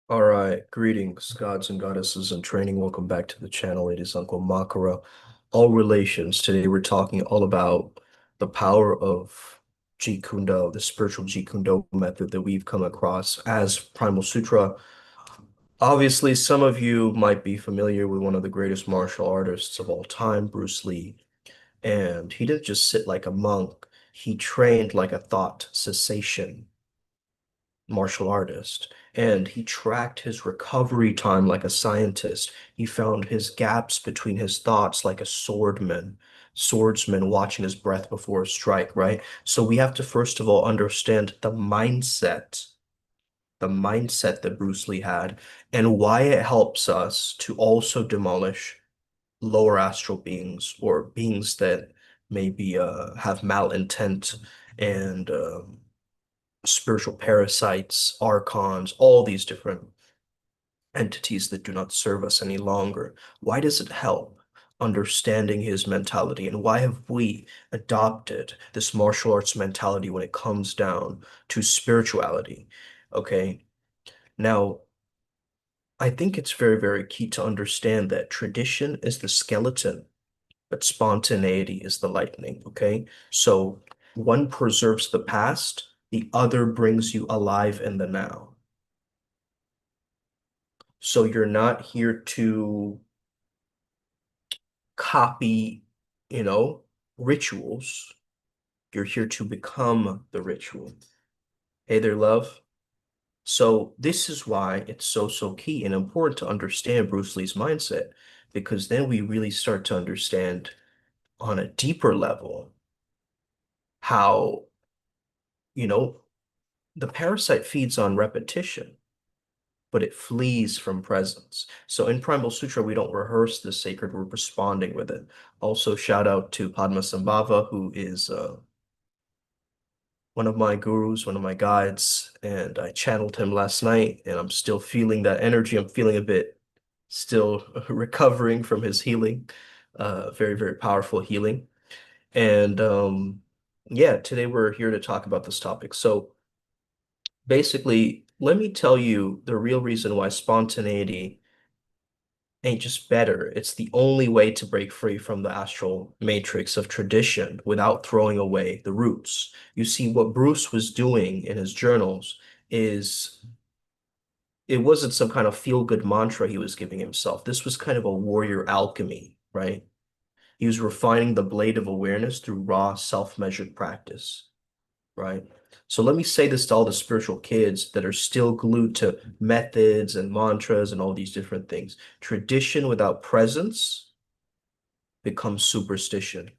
All right, greetings, gods and goddesses in training. Welcome back to the channel. It is Uncle Makara. All relations. Today we're talking all about the power of Jeet Kune Do, the spiritual Jeet Kune Do method that we've come across as Primal Sutra. Obviously, some of you might be familiar with one of the greatest martial artists of all time, Bruce Lee. And he didn't just sit like a monk. He trained like a thought cessation martial artist, and he tracked his recovery time like a scientist. He found his gaps between his thoughts like a swordsman watching his breath before a strike, right? So we have to first of all understand the mindset that Bruce Lee had, and why it helps us to also demolish lower astral beings or beings that maybe have malintent and spiritual parasites, archons, all these different entities that do not serve us any longer. Why does it help understanding his mentality? And why have we adopted this martial arts mentality when it comes down to spirituality? Okay. Now, I think it's very, very key to understand that tradition is the skeleton, but spontaneity is the lightning. Okay. So one preserves the past, the other brings you alive in the now. So you're not here to copy, you know, rituals. You're here to become the ritual. Hey there, love. So this is why it's so key and important to understand Bruce Lee's mindset, because then we really start to understand on a deeper level how, you know, the parasite feeds on repetition, but it flees from presence. So in Primal Sutra, we don't rehearse the sacred, we're responding with it. Also, shout out to Padmasambhava, who is one of my gurus, one of my guides, and I channeled him last night, and I'm still feeling that energy. I'm feeling a bit still recovering from his healing, very, very powerful healing. And yeah, today we're here to talk about this topic. So basically, let me tell you the real reason why spontaneity ain't just better. It's the only way to break free from the astral matrix of tradition without throwing away the roots. You see, what Bruce was doing in his journals is it wasn't some kind of feel-good mantra he was giving himself. This was kind of a warrior alchemy, right? He was refining the blade of awareness through raw, self-measured practice, right? So let me say this to all the spiritual kids that are still glued to methods and mantras and all these different things. Tradition without presence becomes superstition.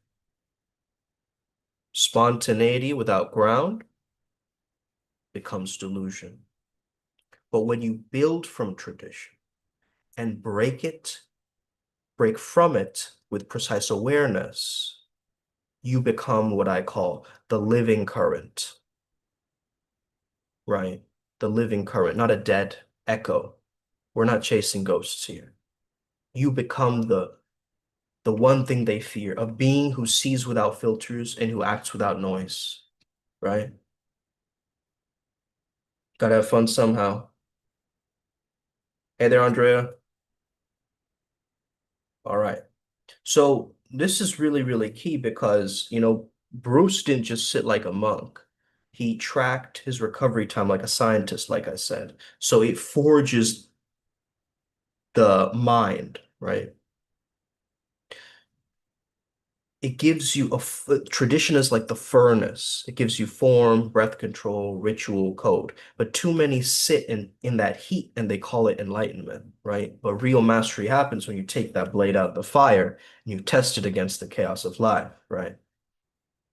Spontaneity without ground becomes delusion. But when you build from tradition and break from it with precise awareness, you become what I call the living current, right? The living current, not a dead echo. We're not chasing ghosts here. You become the one thing they fear, a being who sees without filters and who acts without noise, right? Gotta have fun somehow. Hey there, Andrea. All right. So this is really, really key because, Bruce didn't just sit like a monk. He tracked his recovery time like a scientist, like I said. So it forges the mind, right? It gives you tradition is like the furnace. It gives you form, breath control, ritual, code. But too many sit in that heat and they call it enlightenment, right? But real mastery happens when you take that blade out of the fire and you test it against the chaos of life, right?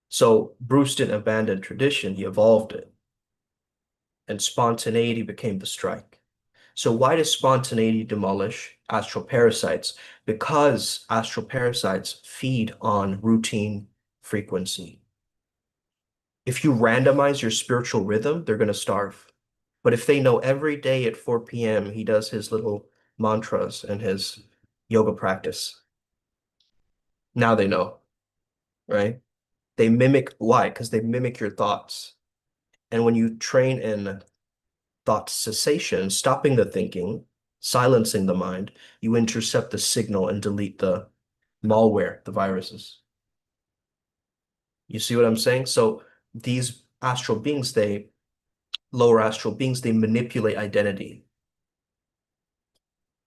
So Bruce didn't abandon tradition, he evolved it, and spontaneity became the strike. So why does spontaneity demolish astral parasites? Because astral parasites feed on routine frequency. If you randomize your spiritual rhythm, they're going to starve. But if they know every day at 4 p.m. he does his little mantras and his yoga practice, now they know, right? They mimic, why? Because they mimic your thoughts. And when you train in thought cessation, stopping the thinking, silencing the mind, you intercept the signal and delete the malware, the viruses. You see what I'm saying? So these astral beings, lower astral beings, they manipulate identity.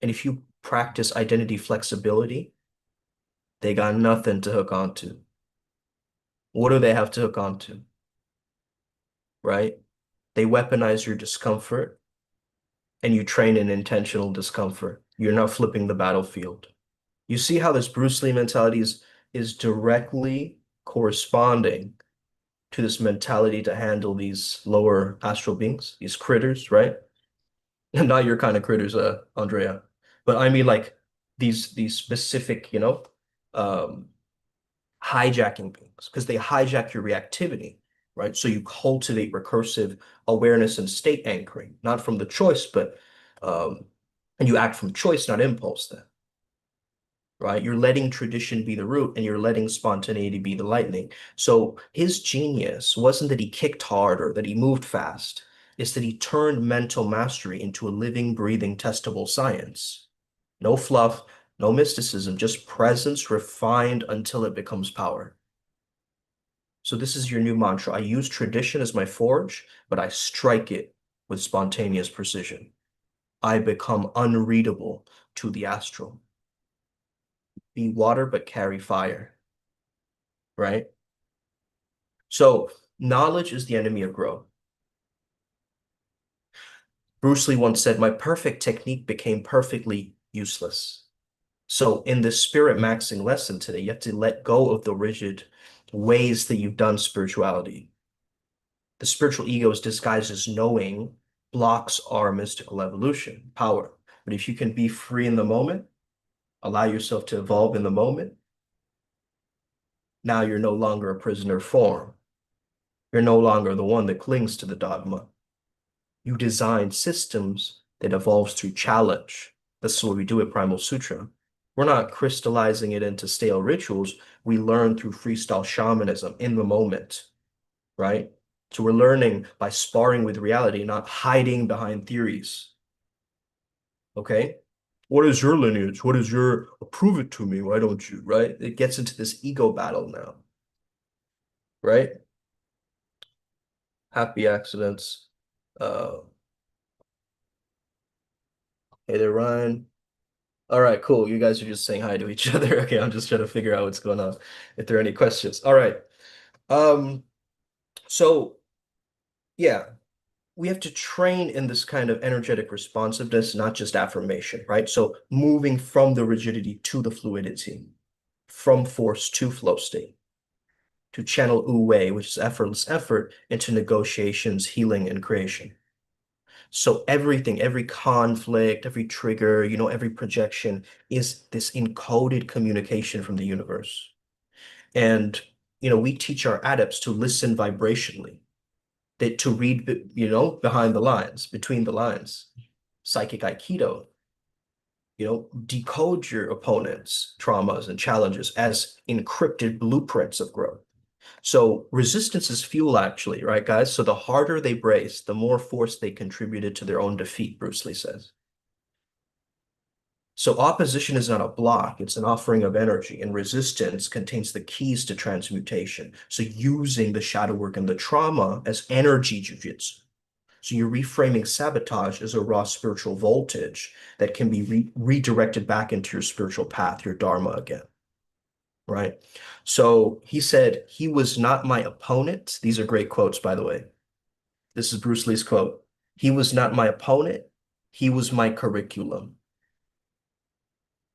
And if you practice identity flexibility, they got nothing to hook onto. What do they have to hook onto? Right? They weaponize your discomfort and you train in intentional discomfort. You're not flipping the battlefield. You see how this Bruce Lee mentality is directly corresponding to this mentality to handle these lower astral beings, these critters, right? And not your kind of critters, Andrea. But I mean like these specific, um, hijacking beings, because they hijack your reactivity, right? So you cultivate recursive awareness and state anchoring, not from the choice, but and you act from choice, not impulse then, right? You're letting tradition be the root and you're letting spontaneity be the lightning. So his genius wasn't that he kicked hard or that he moved fast. It's that he turned mental mastery into a living, breathing, testable science. No fluff, no mysticism, just presence refined until it becomes power. So this is your new mantra. I use tradition as my forge, but I strike it with spontaneous precision. I become unreadable to the astral. Be water, but carry fire, right? So knowledge is the enemy of growth. Bruce Lee once said, my perfect technique became perfectly useless. So in this spirit maxing lesson today, you have to let go of the rigid ways that you've done spirituality. The spiritual ego is disguised as knowing blocks our mystical evolution, power. But if you can be free in the moment, allow yourself to evolve in the moment, now you're no longer a prisoner of form. You're no longer the one that clings to the dogma. You design systems that evolves through challenge. That's what we do at Primal Sutra. We're not crystallizing it into stale rituals. We learn through freestyle shamanism in the moment, right? So we're learning by sparring with reality, not hiding behind theories. Okay? What is your lineage? What is your, prove it to me, why don't you, right? It gets into this ego battle now, right? Happy accidents. Uh, hey there, Ryan. All right, cool. You guys are just saying hi to each other. Okay, I'm just trying to figure out what's going on. If there are any questions. All right. Um, so yeah, we have to train in this kind of energetic responsiveness, not just affirmation, right? So moving from the rigidity to the fluidity, from force to flow state, to channel wu wei, which is effortless effort, into negotiations, healing, and creation. So everything, every conflict, every trigger, every projection is this encoded communication from the universe. And, we teach our adepts to listen vibrationally, that to read, behind the lines, between the lines, psychic aikido, decode your opponent's traumas and challenges as encrypted blueprints of growth. So resistance is fuel, actually, right, guys? So the harder they brace, the more force they contributed to their own defeat, Bruce Lee says. So opposition is not a block, it's an offering of energy, and resistance contains the keys to transmutation. So using the shadow work and the trauma as energy jujitsu. So you're reframing sabotage as a raw spiritual voltage that can be redirected back into your spiritual path, your dharma again, right? So he said, he was not my opponent. These are great quotes, by the way. This is Bruce Lee's quote. He was not my opponent. He was my curriculum.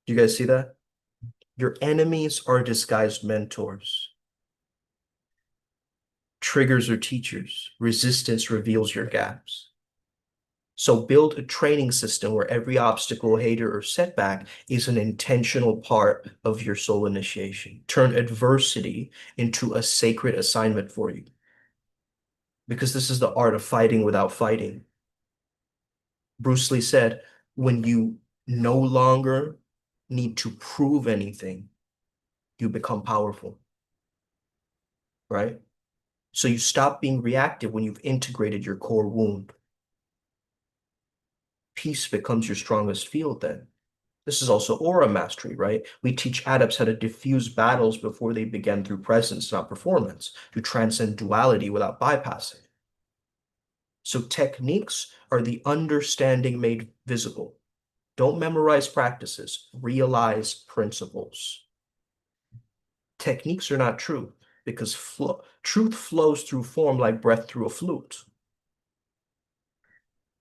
Do you guys see that? Your enemies are disguised mentors. Triggers are teachers. Resistance reveals your gaps. So build a training system where every obstacle, hater, or setback is an intentional part of your soul initiation. Turn adversity into a sacred assignment for you. Because this is the art of fighting without fighting. Bruce Lee said, when you no longer need to prove anything, you become powerful, right? So you stop being reactive when you've integrated your core wound. peace becomes your strongest field then. This is also aura mastery, right? We teach adepts how to diffuse battles before they begin through presence, not performance, to transcend duality without bypassing. So techniques are the understanding made visible. Don't memorize practices, realize principles. Techniques are not truth because truth flows through form like breath through a flute.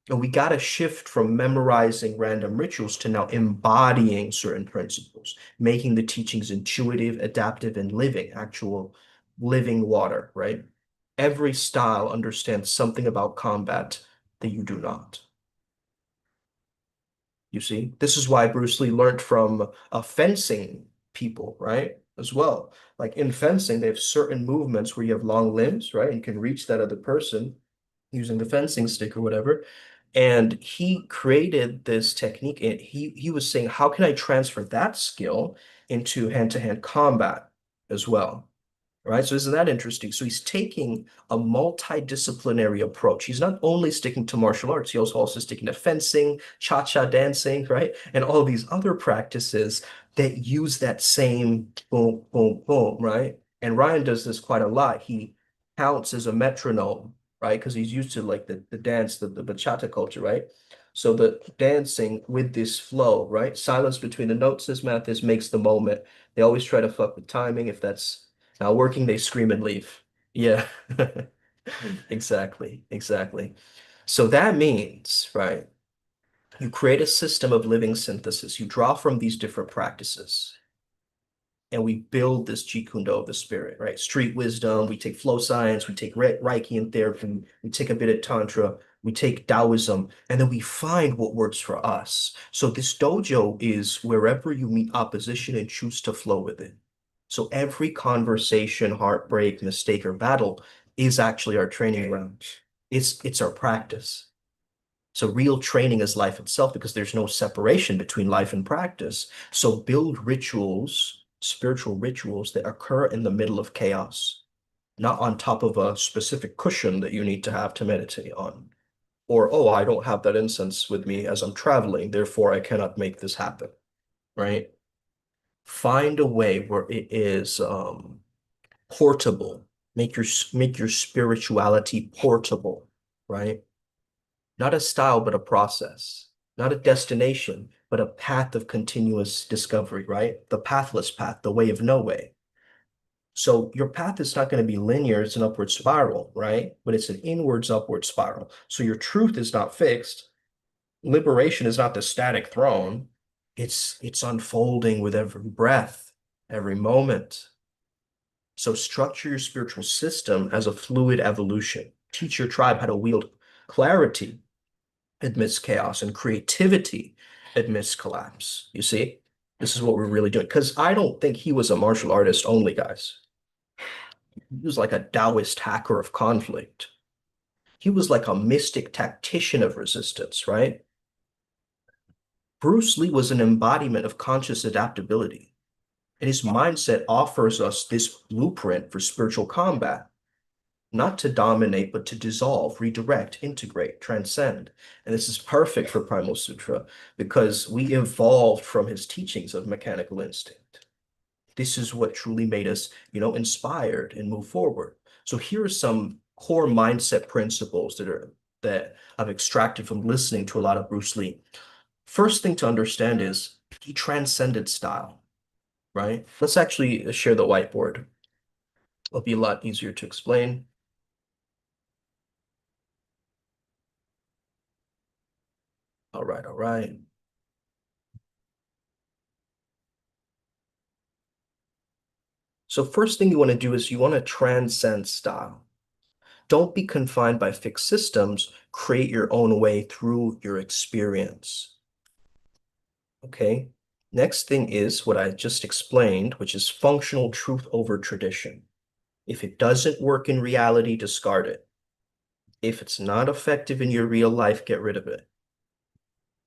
And we got to shift from memorizing random rituals to now embodying certain principles, making the teachings intuitive, adaptive, and living, actual living water, right? Every style understands something about combat that you do not. You see, this is why Bruce Lee learned from fencing people, right? As well. Like in fencing, they have certain movements where you have long limbs, right? And you can reach that other person using the fencing stick or whatever. And he created this technique and he was saying, how can I transfer that skill into hand-to-hand combat as well? Right? So isn't that interesting? So he's taking a multidisciplinary approach. He's not only sticking to martial arts, he also sticking to fencing, cha-cha dancing, right? And all these other practices that use that same boom, boom, boom, right? And Ryan does this quite a lot. He counts as a metronome, right? Because he's used to like the dance, the bachata culture, right? So the dancing with this flow, right? Silence between the notes, says Mathis, makes the moment. They always try to fuck with timing if that's now working, they scream and leave. Yeah, exactly, exactly. So that means, right, you create a system of living synthesis. You draw from these different practices, and we build this Jikundo of the spirit, right? Street wisdom, we take flow science, we take Reiki and therapy, we take a bit of Tantra, we take Taoism, and then we find what works for us. So this dojo is wherever you meet opposition and choose to flow with it. So every conversation, heartbreak, mistake, or battle is actually our training ground. It's our practice. So real training is life itself because there's no separation between life and practice. So build rituals, spiritual rituals that occur in the middle of chaos, not on top of a specific cushion that you need to have to meditate on. Or, oh, I don't have that incense with me as I'm traveling, therefore I cannot make this happen, right? Find a way where it is portable. Make your spirituality portable, right? Not a style, but a process. Not a destination, but a path of continuous discovery, right? The pathless path, the way of no way. So your path is not going to be linear, it's an upward spiral, right? But it's an inwards upward spiral. So your truth is not fixed. Liberation is not the static throne. It's unfolding with every breath, every moment. So structure your spiritual system as a fluid evolution. Teach your tribe how to wield clarity amidst chaos and creativity amidst collapse. You see, this is what we're really doing. Because I don't think he was a martial artist only, guys. He was like a Taoist hacker of conflict. He was like a mystic tactician of resistance, right? Bruce Lee was an embodiment of conscious adaptability. And his mindset offers us this blueprint for spiritual combat, not to dominate, but to dissolve, redirect, integrate, transcend. And this is perfect for Primal Sutra because we evolved from his teachings of mechanical instinct. This is what truly made us, inspired and move forward. So here are some core mindset principles that I've extracted from listening to a lot of Bruce Lee. First thing to understand is he transcended style, right? Let's actually share the whiteboard. It'll be a lot easier to explain. All right, all right. So first thing you want to do is you want to transcend style. Don't be confined by fixed systems. Create your own way through your experience. Okay. Next thing is what I just explained, which is functional truth over tradition. If it doesn't work in reality, discard it. If it's not effective in your real life, get rid of it.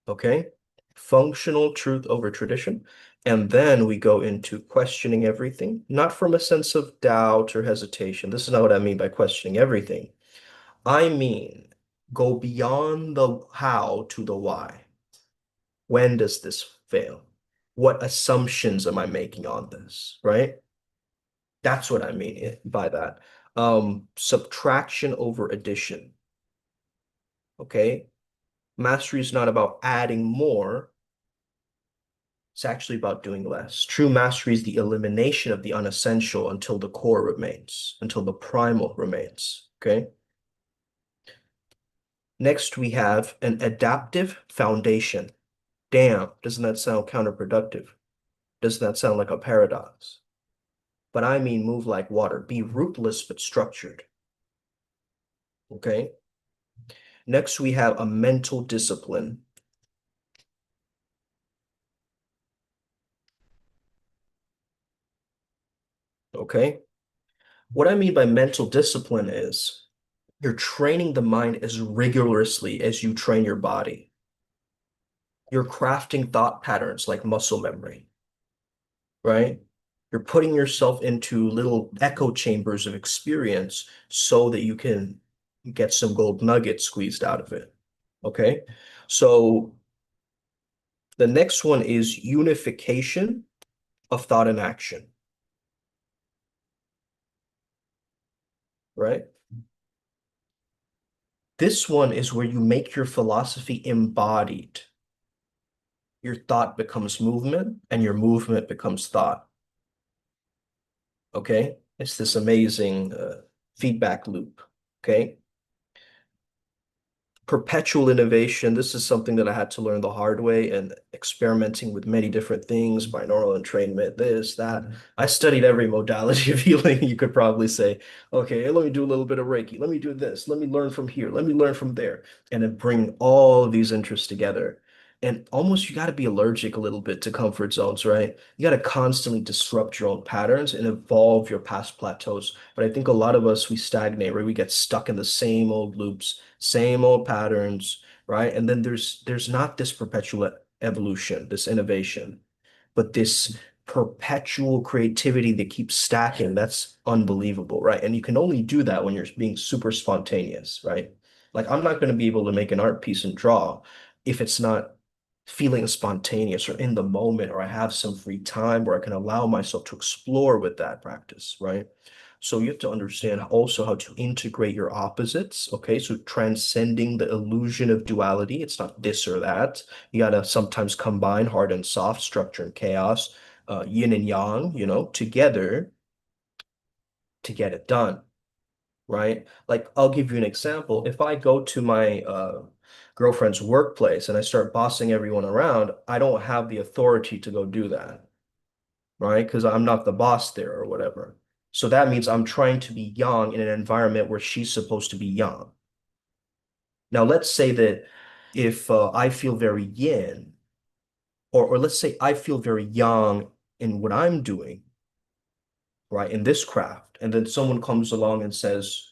Okay? Functional truth over tradition. And then we go into questioning everything, not from a sense of doubt or hesitation. This is not what I mean by questioning everything. I mean, go beyond the how to the why. When does this fail? What assumptions am I making on this, right? That's what I mean by that. Subtraction over addition, okay? Mastery is not about adding more, it's actually about doing less. True mastery is the elimination of the unessential until the core remains, until the primal remains, okay? Next, we have an adaptive foundation. Damn, doesn't that sound counterproductive? Doesn't that sound like a paradox? But I mean move like water, be rootless but structured, okay? Next, we have a mental discipline, okay? What I mean by mental discipline is you're training the mind as rigorously as you train your body. You're crafting thought patterns like muscle memory, right? You're putting yourself into little echo chambers of experience so that you can get some gold nuggets squeezed out of it, okay? So the next one is unification of thought and action, right? This one is where you make your philosophy embodied. Your thought becomes movement and your movement becomes thought. Okay? It's this amazing feedback loop. Okay? Perpetual innovation. This is something that I had to learn the hard way and experimenting with many different things, binaural entrainment, this, that. I studied every modality of healing. You could probably say, okay, let me do a little bit of Reiki. Let me do this. Let me learn from here. Let me learn from there. And then bring all of these interests together. And almost you got to be allergic a little bit to comfort zones, right? You got to constantly disrupt your own patterns and evolve your past plateaus. But I think a lot of us, we stagnate, right? We get stuck in the same old loops, same old patterns, right? And then there's not this perpetual evolution, this innovation, but this perpetual creativity that keeps stacking. That's unbelievable, right? And you can only do that when you're being super spontaneous, right? Like I'm not going to be able to make an art piece and draw if it's not feeling spontaneous or in the moment, or I have some free time where I can allow myself to explore with that practice, right? So you have to understand also how to integrate your opposites. Okay, so transcending the illusion of duality. It's not this or that. You gotta sometimes combine hard and soft, structure and chaos, yin and yang, together to get it done, right? Like I'll give you an example. If I go to my girlfriend's workplace and I start bossing everyone around, I don't have the authority to go do that, right? Because I'm not the boss there or whatever. So that means I'm trying to be young in an environment where she's supposed to be young. Now, let's say that if I feel very yin, or let's say I feel very young in what I'm doing, right, in this craft, and then someone comes along and says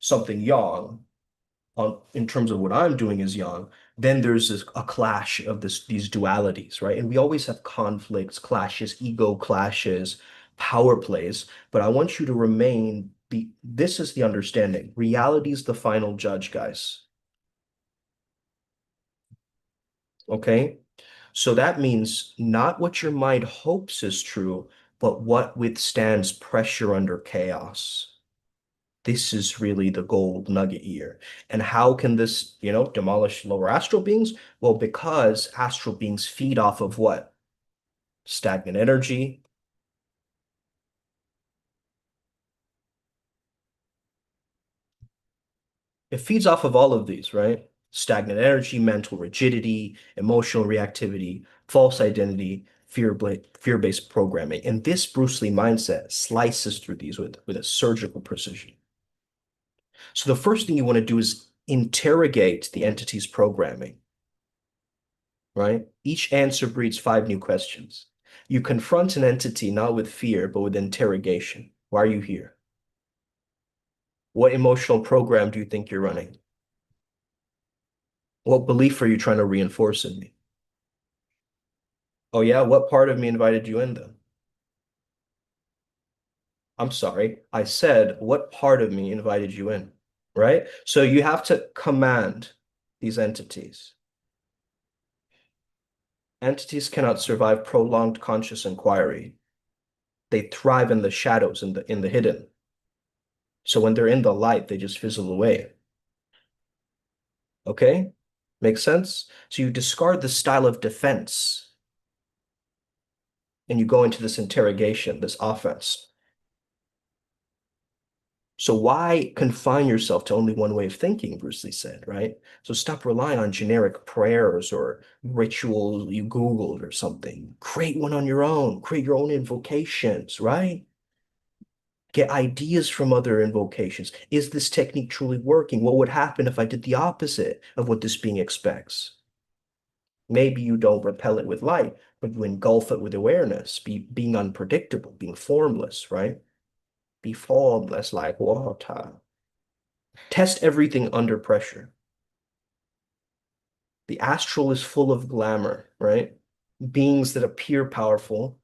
something yang in terms of what I'm doing is yang, then there's a clash of these dualities, right? And we always have conflicts, clashes, ego clashes, power plays. But I want you to remain this is the understanding. Reality is the final judge, guys. Okay? So that means not what your mind hopes is true, but what withstands pressure under chaos. This is really the gold nugget here. And how can this, demolish lower astral beings? Well, because astral beings feed off of what? Stagnant energy. It feeds off of all of these, right? Stagnant energy, mental rigidity, emotional reactivity, false identity, fear-based programming. And this Bruce Lee mindset slices through these with a surgical precision. So the first thing you want to do is interrogate the entity's programming, right? Each answer breeds 5 new questions. You confront an entity not with fear, but with interrogation. Why are you here? What emotional program do you think you're running? What belief are you trying to reinforce in me? Oh, yeah, what part of me invited you in then? I'm sorry, I said, what part of me invited you in, right? So you have to command these entities. Entities cannot survive prolonged conscious inquiry. They thrive in the shadows, in the hidden. So when they're in the light, they just fizzle away. Okay? Makes sense? So you discard the style of defense and you go into this interrogation, this offense. So why confine yourself to only one way of thinking, Bruce Lee said, right? So stop relying on generic prayers or rituals you Googled or something. Create one on your own. Create your own invocations, right? Get ideas from other invocations. Is this technique truly working? What would happen if I did the opposite of what this being expects? Maybe you don't repel it with light, but you engulf it with awareness, being unpredictable, being formless, right? Be formless like water. Test everything under pressure. The astral is full of glamour, right? Beings that appear powerful,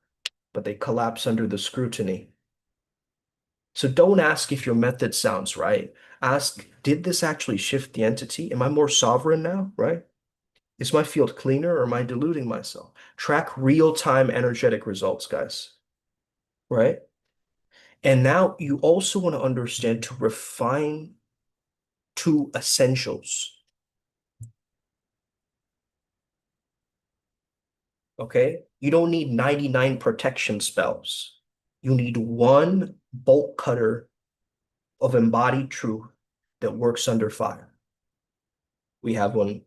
but they collapse under the scrutiny. So don't ask if your method sounds right. Ask, did this actually shift the entity? Am I more sovereign now, right? Is my field cleaner or am I deluding myself? Track real-time energetic results, guys, right? And now you also want to understand to refine two essentials, okay? You don't need 99 protection spells. You need one bolt cutter of embodied truth that works under fire. We have one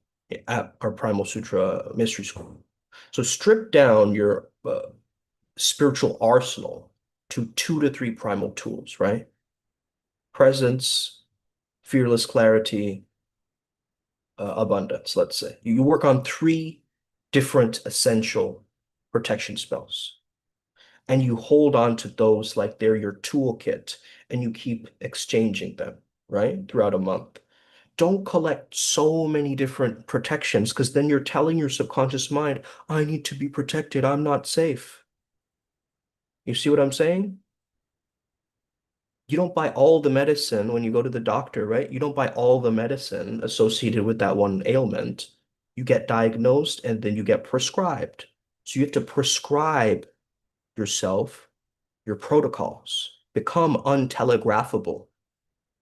at our Primal Sutra Mystery School. So strip down your spiritual arsenal to 2 to 3 primal tools, right? Presence, fearless clarity, abundance, let's say. You work on 3 different essential protection spells, and you hold on to those like they're your toolkit, and you keep exchanging them, right, throughout a month. Don't collect so many different protections because then you're telling your subconscious mind, I need to be protected. I'm not safe. You see what I'm saying? You don't buy all the medicine when you go to the doctor, right? You don't buy all the medicine associated with that one ailment. You get diagnosed and then you get prescribed. So you have to prescribe yourself your protocols. Become untelegraphable.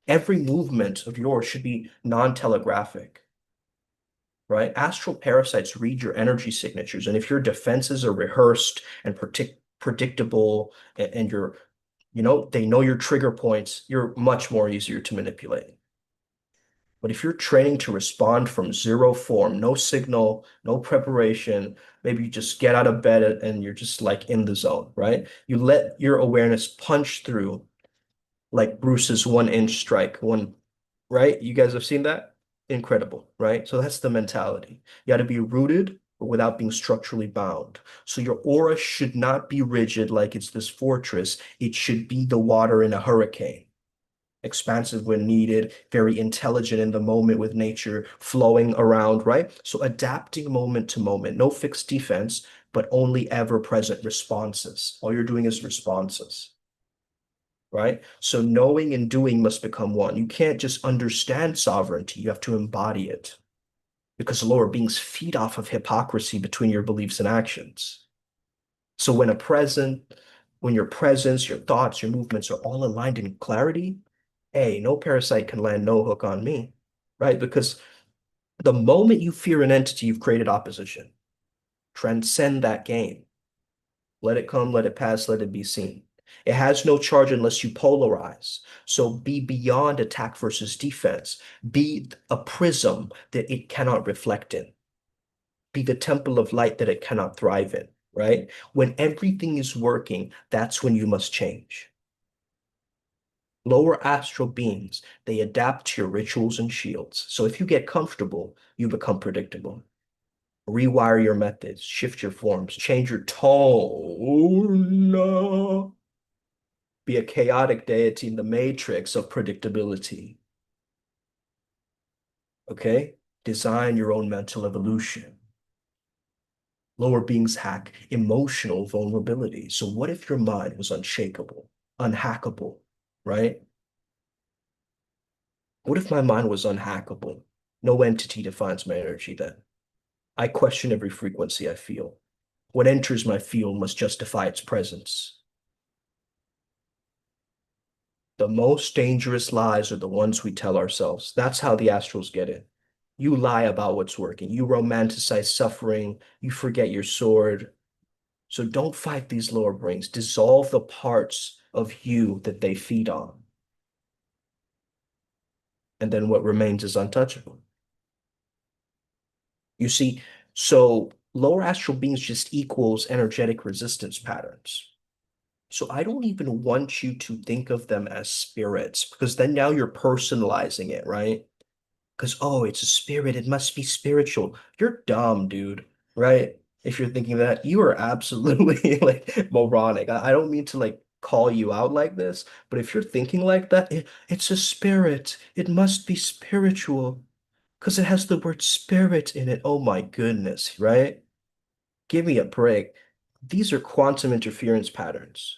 Every movement of yours should be non-telegraphic, right? Astral parasites read your energy signatures. And if your defenses are rehearsed and predictable and you're they know your trigger points, you're much more easier to manipulate. But if you're training to respond from zero form, no signal, no preparation, maybe you just get out of bed and you're just like in the zone, right? You let your awareness punch through like Bruce's 1 inch strike, right? You guys have seen that? Incredible, right? So that's the mentality. You got to be rooted but without being structurally bound. So your aura should not be rigid like it's this fortress. It should be the water in a hurricane. Expansive when needed, very intelligent in the moment with nature flowing around, right? So adapting moment to moment, no fixed defense, but only ever-present responses. All you're doing is responses, right? So knowing and doing must become one. You can't just understand sovereignty, you have to embody it because lower beings feed off of hypocrisy between your beliefs and actions. So when your presence, your thoughts, your movements are all aligned in clarity, hey, no parasite can land no hook on me, right? Because the moment you fear an entity, you've created opposition. Transcend that game. Let it come, let it pass, let it be seen. It has no charge unless you polarize. So be beyond attack versus defense. Be a prism that it cannot reflect in. Be the temple of light that it cannot thrive in, right? When everything is working, that's when you must change. Lower astral beings, they adapt to your rituals and shields. So if you get comfortable, you become predictable. Rewire your methods, shift your forms, change your tone. Be a chaotic deity in the matrix of predictability. Okay? Design your own mental evolution. Lower beings hack emotional vulnerability. So what if your mind was unshakable, unhackable, right? What if my mind was unhackable? No entity defines my energy then. I question every frequency I feel. What enters my field must justify its presence. The most dangerous lies are the ones we tell ourselves. That's how the astrals get it. You lie about what's working. You romanticize suffering. You forget your sword. So don't fight these lower brains. Dissolve the parts of you that they feed on. And then what remains is untouchable. You see, so lower astral beings just equals energetic resistance patterns. So I don't even want you to think of them as spirits because then now you're personalizing it, right? Because, oh, it's a spirit, it must be spiritual. You're dumb, dude, right? If you're thinking that, you are absolutely like moronic. I don't mean to like call you out like this, but if you're thinking like that, it's a spirit. It must be spiritual because it has the word spirit in it. Oh my goodness, right? Give me a break. These are quantum interference patterns.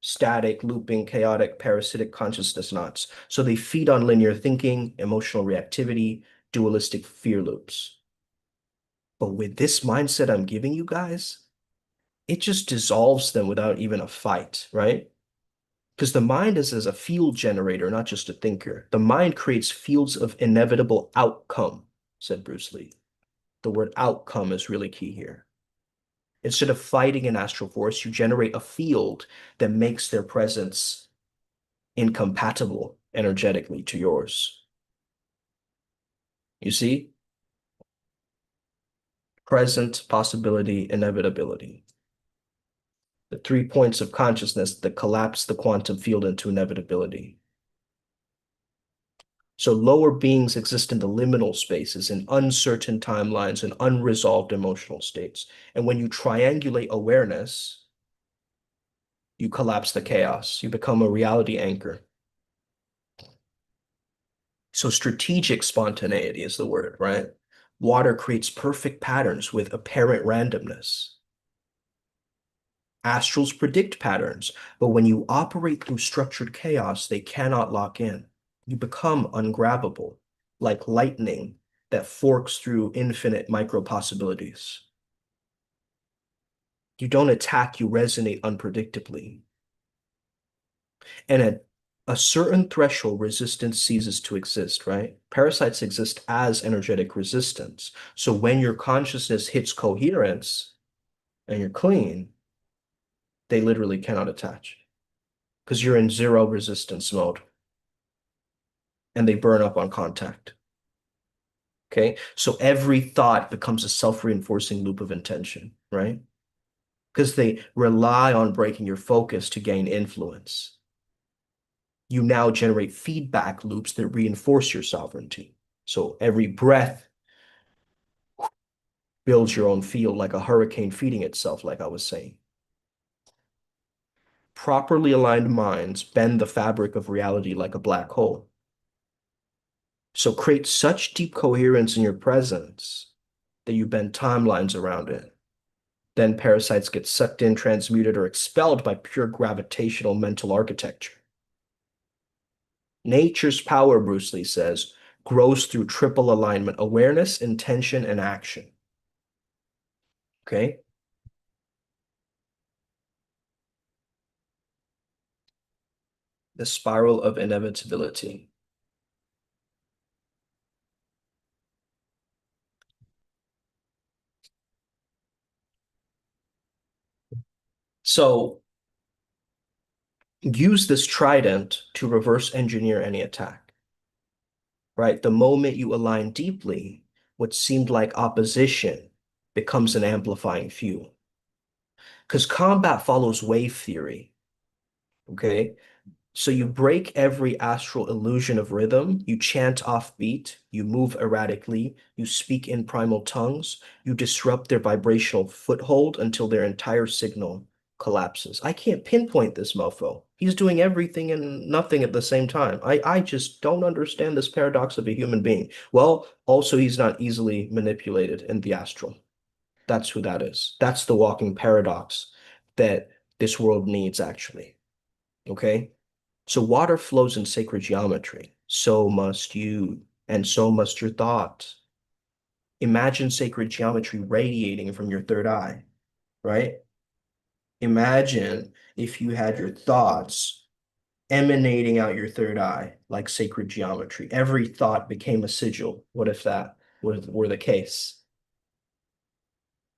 Static, looping, chaotic, parasitic consciousness knots. So they feed on linear thinking, emotional reactivity, dualistic fear loops. But with this mindset I'm giving you guys, it just dissolves them without even a fight, right? Because the mind is as a field generator, not just a thinker. The mind creates fields of inevitable outcome, said Bruce Lee. The word outcome is really key here. Instead of fighting an astral force, you generate a field that makes their presence incompatible energetically to yours. You see? Present, possibility, inevitability. The 3 points of consciousness that collapse the quantum field into inevitability. So lower beings exist in the liminal spaces, in uncertain timelines, and unresolved emotional states. And when you triangulate awareness, you collapse the chaos. You become a reality anchor. So strategic spontaneity is the word, right? Water creates perfect patterns with apparent randomness. Astrals predict patterns, but when you operate through structured chaos, they cannot lock in. You become ungrabbable, like lightning that forks through infinite micro possibilities. You don't attack, you resonate unpredictably. And at a certain threshold, resistance ceases to exist, right? Parasites exist as energetic resistance. So when your consciousness hits coherence and you're clean, they literally cannot attach because you're in zero resistance mode and they burn up on contact. Okay. So every thought becomes a self-reinforcing loop of intention, right? Because they rely on breaking your focus to gain influence. You now generate feedback loops that reinforce your sovereignty. So every breath builds your own field like a hurricane feeding itself, like I was saying. Properly aligned minds bend the fabric of reality like a black hole. So create such deep coherence in your presence that you bend timelines around it. Then parasites get sucked in, transmuted, or expelled by pure gravitational mental architecture. Nature's power, Bruce Lee says, grows through triple alignment: awareness, intention, and action. Okay? The spiral of inevitability. So use this trident to reverse engineer any attack, right? The moment you align deeply, what seemed like opposition becomes an amplifying fuel. Because combat follows wave theory, okay? So you break every astral illusion of rhythm, you chant offbeat, you move erratically, you speak in primal tongues, you disrupt their vibrational foothold until their entire signal collapses. I can't pinpoint this mofo. He's doing everything and nothing at the same time. I just don't understand this paradox of a human being. Well, also he's not easily manipulated in the astral. That's who that is. That's the walking paradox that this world needs, actually. Okay? So water flows in sacred geometry. So must you, and so must your thoughts. Imagine sacred geometry radiating from your third eye, right? Imagine if you had your thoughts emanating out your third eye like sacred geometry. Every thought became a sigil. What if that were the case,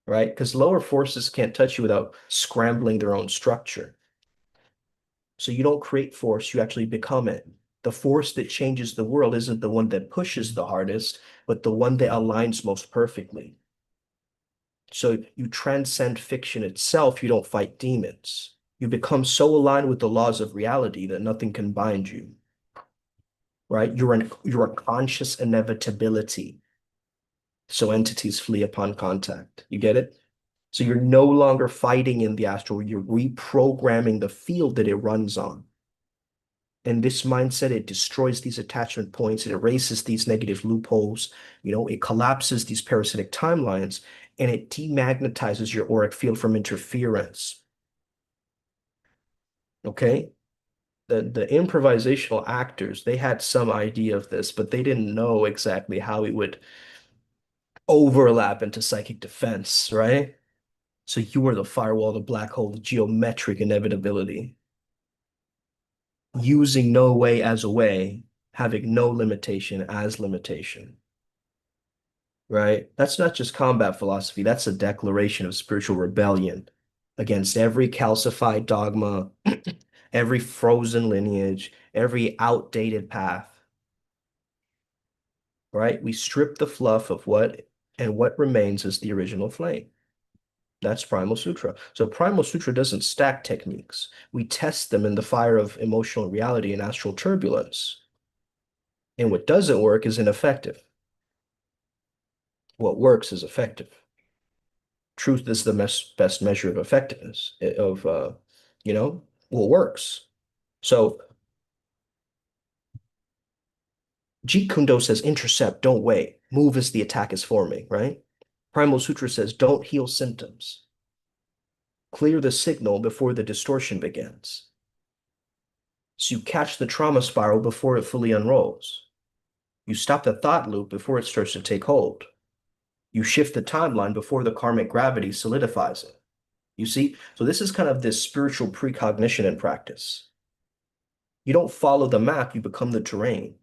right? Because lower forces can't touch you without scrambling their own structure. So you don't create force, you actually become it. The force that changes the world isn't the one that pushes the hardest, but the one that aligns most perfectly. So you transcend fiction itself, you don't fight demons. You become so aligned with the laws of reality that nothing can bind you, right? You're a conscious inevitability. So entities flee upon contact. You get it? So you're no longer fighting in the astral, you're reprogramming the field that it runs on. And this mindset, it destroys these attachment points, it erases these negative loopholes, it collapses these parasitic timelines, and it demagnetizes your auric field from interference. Okay? The improvisational actors, they had some idea of this, but they didn't know exactly how it would overlap into psychic defense, right? So you are the firewall, the black hole, the geometric inevitability, using no way as a way, having no limitation as limitation, right? That's not just combat philosophy, that's a declaration of spiritual rebellion against every calcified dogma, every frozen lineage, every outdated path, right? We strip the fluff of what remains is the original flame. That's Primal Sutra. So Primal Sutra doesn't stack techniques. We test them in the fire of emotional reality and astral turbulence. And what doesn't work is ineffective. What works is effective. Truth is the best measure of effectiveness of what works. So Jeet Kune Do says intercept, don't wait. Move as the attack is forming, right? Primal Sutra says don't heal symptoms. Clear the signal before the distortion begins. So you catch the trauma spiral before it fully unrolls. You stop the thought loop before it starts to take hold. You shift the timeline before the karmic gravity solidifies it. You see? So this is kind of this spiritual precognition in practice. You don't follow the map, you become the terrain,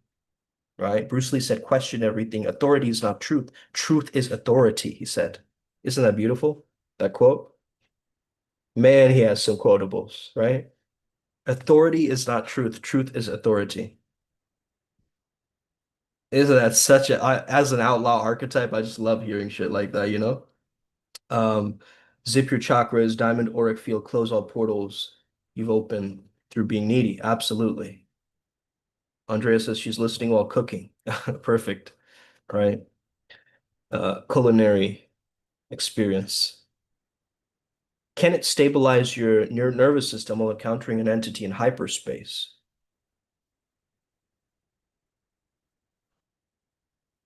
right? Bruce Lee said, question everything. Authority is not truth. Truth is authority, he said. Isn't that beautiful? That quote? Man, he has some quotables, right? Authority is not truth. Truth is authority. Isn't that such as an outlaw archetype, I just love hearing shit like that, you know? Um, Zip your chakras, diamond auric field, close all portals you've opened through being needy. Absolutely. Andrea says she's listening while cooking. Perfect, right? Culinary experience. Can it stabilize your nervous system while encountering an entity in hyperspace?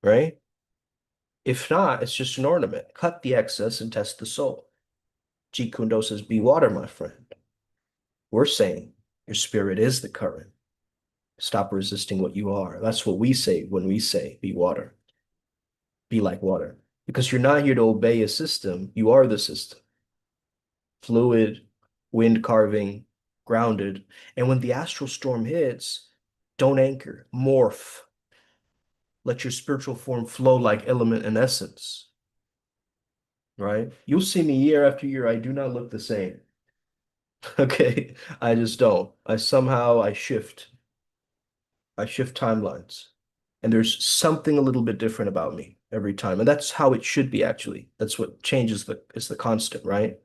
Right? If not, it's just an ornament. Cut the excess and test the soul. Jeet Kune Do says, be water, my friend. We're saying your spirit is the current. Stop resisting what you are. That's what we say when we say be water, be like water. Because you're not here to obey a system, you are the system. Fluid, wind carving, grounded. And when the astral storm hits, don't anchor, morph. Let your spiritual form flow like element and essence, right? You'll see me year after year. I do not look the same. Okay, I just don't. I shift. I shift timelines. And there's something a little bit different about me every time. And that's how it should be, actually. That's what changes is the constant, right?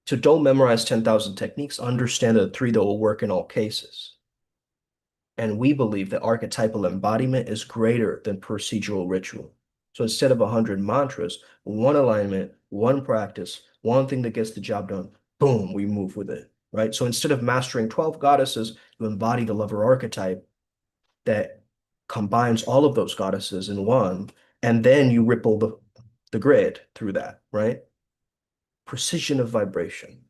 So don't memorize 10,000 techniques. Understand the three that will work in all cases. And we believe that archetypal embodiment is greater than procedural ritual. So instead of 100 mantras, one alignment, one practice, one thing that gets the job done, boom, we move with it, right? So instead of mastering 12 goddesses, you embody the lover archetype that combines all of those goddesses in one, and then you ripple the grid through that, right? Precision of vibration.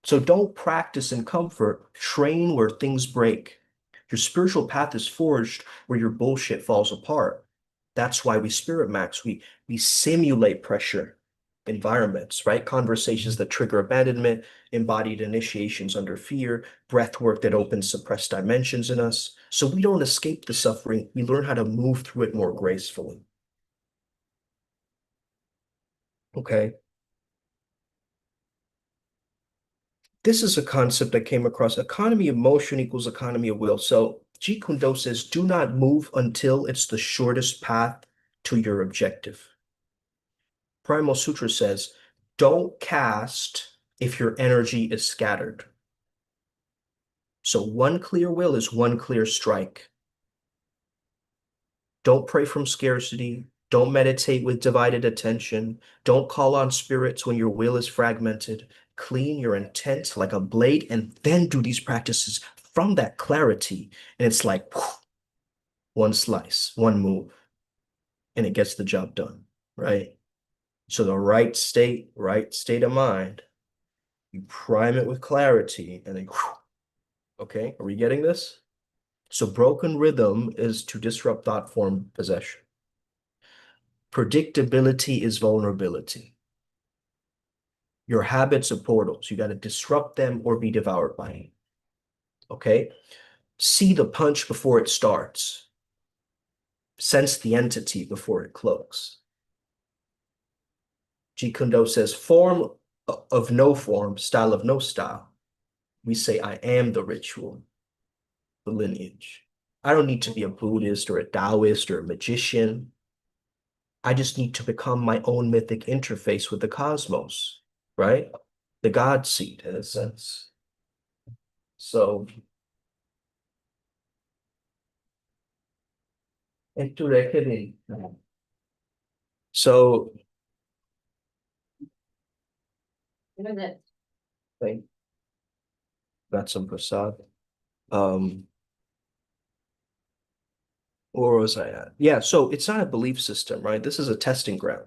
So don't practice in comfort, train where things break. Your spiritual path is forged where your bullshit falls apart. That's why we spirit max. We simulate pressure environments, right? Conversations that trigger abandonment, embodied initiations under fear, breath work that opens suppressed dimensions in us. So we don't escape the suffering. We learn how to move through it more gracefully. Okay. This is a concept I came across. Economy of motion equals economy of will. So Jeet Kune Do says, do not move until it's the shortest path to your objective. Primal Sutra says, don't cast if your energy is scattered. So one clear will is one clear strike. Don't pray from scarcity. Don't meditate with divided attention. Don't call on spirits when your will is fragmented. Clean your intent like a blade and then do these practices from that clarity. And it's like whew, one slice, one move, and it gets the job done, right? So the right state of mind, you prime it with clarity and then, whew, okay, are we getting this? So broken rhythm is to disrupt thought form possession. Predictability is vulnerability. Your habits are portals. You got to disrupt them or be devoured by it. Okay? See the punch before it starts. Sense the entity before it cloaks. Jeet Kune Do says, form of no form, style of no style. We say, I am the ritual, the lineage. I don't need to be a Buddhist or a Taoist or a magician. I just need to become my own mythic interface with the cosmos, right? The God seed, in a sense. So, into reckoning. So, thank got some prasad. Um, where was I at? Yeah, so it's not a belief system, right? This is a testing ground.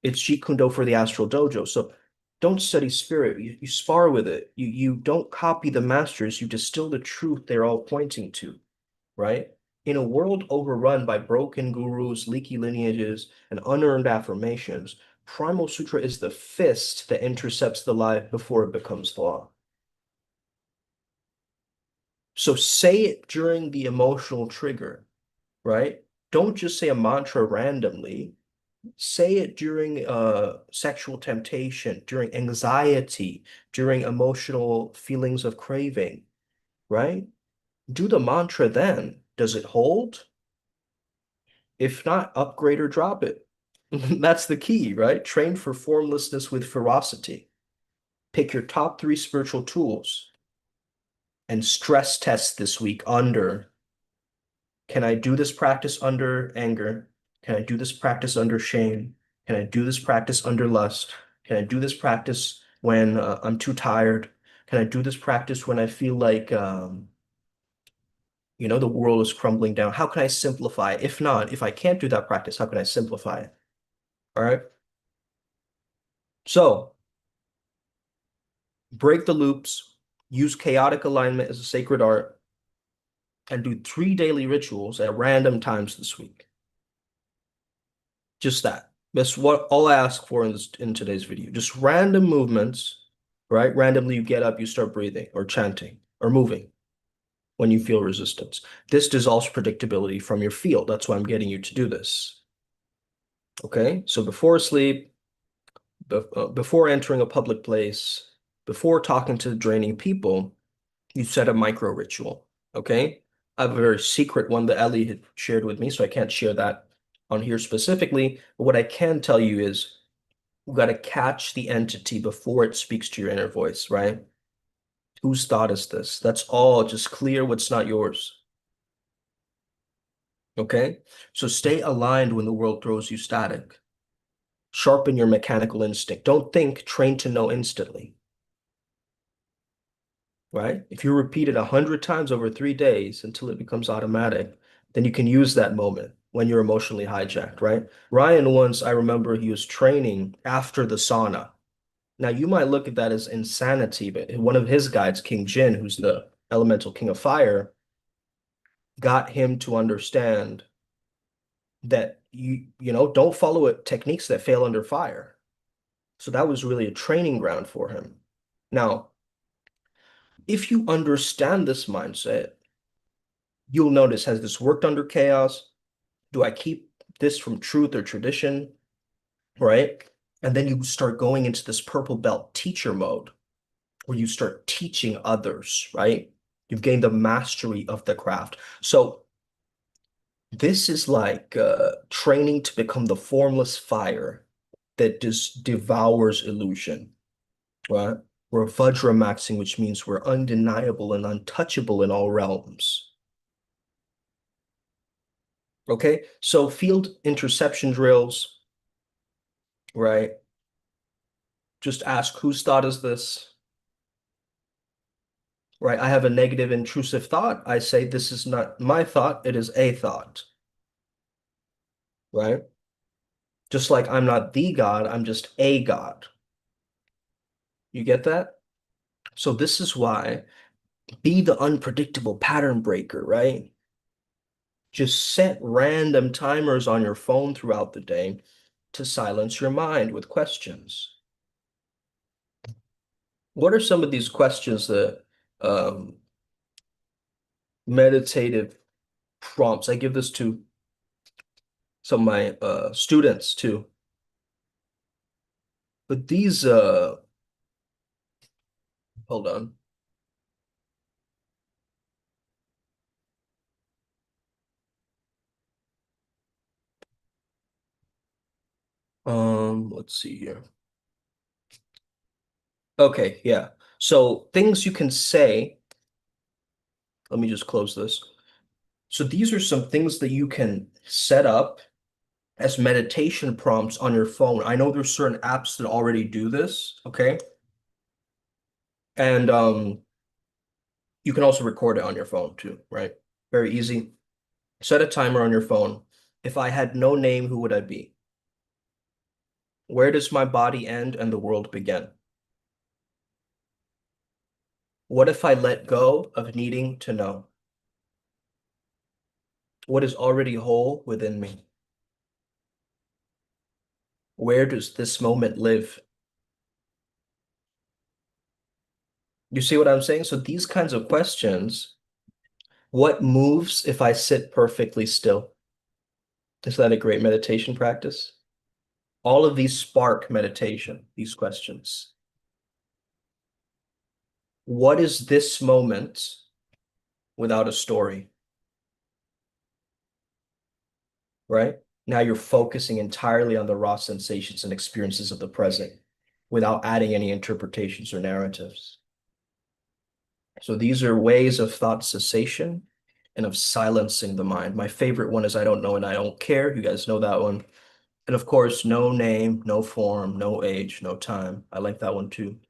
It's Jeet Kune Do for the Astral Dojo. So don't study spirit. You spar with it. You don't copy the masters. You distill the truth they're all pointing to, right? In a world overrun by broken gurus, leaky lineages, and unearned affirmations, Primal Sutra is the fist that intercepts the lie before it becomes law. So say it during the emotional trigger, right? Don't just say a mantra randomly. Say it during sexual temptation, during anxiety, during emotional feelings of craving, right? Do the mantra then. Does it hold? If not, upgrade or drop it. That's the key, right? Train for formlessness with ferocity. Pick your top 3 spiritual tools and stress test this week under, can I do this practice under anger? Can I do this practice under shame? Can I do this practice under lust? Can I do this practice when I'm too tired? Can I do this practice when I feel like, the world is crumbling down? How can I simplify it? If not, if I can't do that practice, how can I simplify it? All right. So break the loops, use chaotic alignment as a sacred art, and do 3 daily rituals at random times this week. Just that. That's what all I ask for in today's video. Just random movements, right? Randomly you get up, you start breathing or chanting or moving when you feel resistance. This dissolves predictability from your field. That's why I'm getting you to do this. Okay? So before sleep, before entering a public place, before talking to draining people, you set a micro ritual. Okay? I have a very secret one that Ellie had shared with me, so I can't share that on here specifically. But what I can tell you is you got to catch the entity before it speaks to your inner voice, right? Whose thought is this? That's all. Just clear what's not yours. Okay? So stay aligned when the world throws you static. Sharpen your mechanical instinct. Don't think, train to know instantly, right? If you repeat it 100 times over 3 days until it becomes automatic, then you can use that moment when you're emotionally hijacked, right? Ryan once, I remember he was training after the sauna. Now, you might look at that as insanity, but one of his guides, King Jin, who's the elemental king of fire, got him to understand that don't follow techniques that fail under fire. So that was really a training ground for him. Now, if you understand this mindset, you'll notice, has this worked under chaos? Do I keep this from truth or tradition? Right? And then you start going into this purple belt teacher mode where you start teaching others, right? You've gained the mastery of the craft. So this is like training to become the formless fire that just devours illusion, right? We're Vajramaxing, which means we're undeniable and untouchable in all realms. Okay, so field interception drills, right? Just ask whose thought is this, right? I have a negative intrusive thought. I say this is not my thought, it is a thought, right? Just like I'm not the God, I'm just a God. You get that? So this is why be the unpredictable pattern breaker, right? Just set random timers on your phone throughout the day to silence your mind with questions. What are some of these questions that um, meditative prompts? I give this to some of my students too. But these, hold on. Let's see here. Okay, yeah. So things you can say, let me just close this. So these are some things that you can set up as meditation prompts on your phone. I know there's certain apps that already do this, okay? And you can also record it on your phone too, right? Very easy. Set a timer on your phone. If I had no name, who would I be? Where does my body end and the world begin? What if I let go of needing to know? What is already whole within me? Where does this moment live? You see what I'm saying? So these kinds of questions, what moves if I sit perfectly still? Is that a great meditation practice? All of these spark meditation, these questions. What is this moment without a story, right? Now you're focusing entirely on the raw sensations and experiences of the present without adding any interpretations or narratives. So these are ways of thought cessation and of silencing the mind. My favorite one is I don't know and I don't care. You guys know that one. And of course, no name, no form, no age, no time. I like that one too.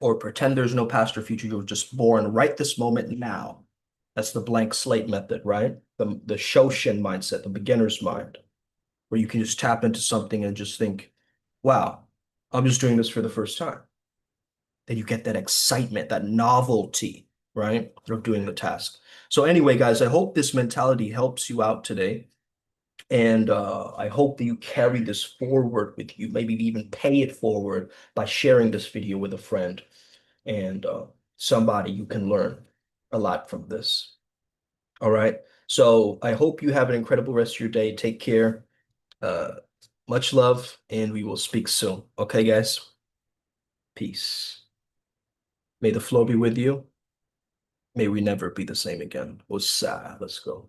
Or pretend there's no past or future. You were just born right this moment now. That's the blank slate method, right? The Shoshin mindset, the beginner's mind, where you can just tap into something and just think, wow, I'm just doing this for the first time. Then you get that excitement, that novelty, right, of doing the task. So anyway, guys, I hope this mentality helps you out today. And I hope that you carry this forward with you, maybe even pay it forward by sharing this video with a friend and somebody you can learn a lot from this. All right. So I hope you have an incredible rest of your day. Take care. Uh, much love, and we will speak soon. Okay, guys? Peace. May the flow be with you. May we never be the same again. Wossa. Let's go.